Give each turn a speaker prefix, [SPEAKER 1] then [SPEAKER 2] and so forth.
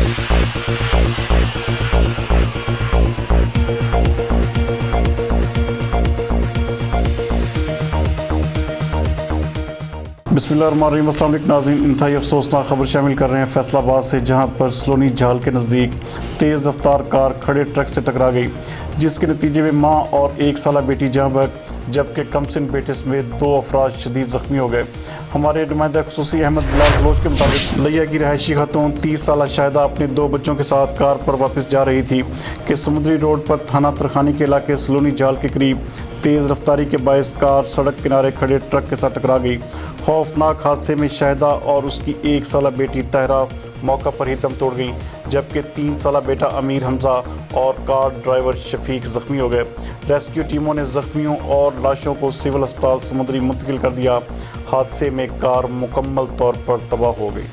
[SPEAKER 1] बिस्मिल्लाहिर्रहमानिर्रहीम। अस्सलाम वालेकुम नाज़रीन, इंतहाई अफसोसनाक खबर शामिल कर रहे हैं फैसलाबाद से, जहां पर सलोनी झाल के नज़दीक तेज़ रफ्तार कार खड़े ट्रक से टकरा गई, जिसके नतीजे में मां और 1 साला बेटी जहां पर जबकि कमसन बेटे समेत 2 अफराद शदीद ज़ख्मी हो गए। हमारे नुमाइंदा खुसूसी अहमद बलोच के मुताबिक लिया की रहायशी खातून 30 साला शाहिदा अपने 2 बच्चों के साथ कार पर वापस जा रही थी कि समुद्री रोड पर थाना तरखानी के इलाके सलोनी झाल के करीब तेज़ रफ्तारी के बायस कार सड़क किनारे खड़े ट्रक के साथ टकरा गई। खौफनाक हादसे में शाहिदा और उसकी 1 साला बेटी तहरा मौका पर ही दम तोड़ गई, जबकि 3 साला बेटा अमीर हमजा और कार ड्राइवर शफीक ज़ख्मी हो गए। रेस्क्यू टीमों ने ज़ख्मियों और लाशों को सिविल अस्पताल समुद्री मुंतकिल कर दिया। हादसे में कार मुकम्मल तौर पर तबाह हो गई।